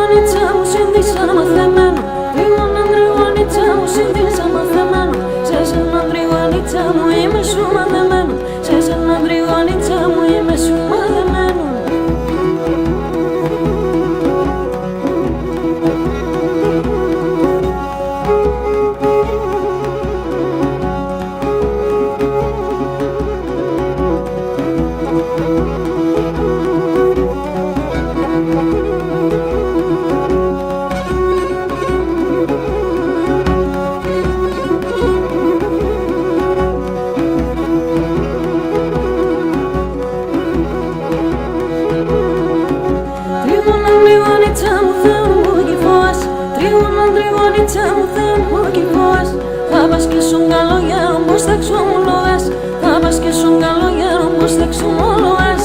τριγωνίτσα μου συνδύσα μαθεμένο. Τριγωνίτσα μου συνδύσα μαθεμένο. Σε σένα τριγωνίτσα μου είμαι σου μαθεμένο. Σε σένα τριγωνίτσα μου είμαι σου μαθεμένο. Τριγωνίτσα μου δεν μου κυβάς. Θα πας και στον καλό γέρο πως θα ξομολογάς. Θα πας και στον καλό γέρο πως θα ξομολογάς.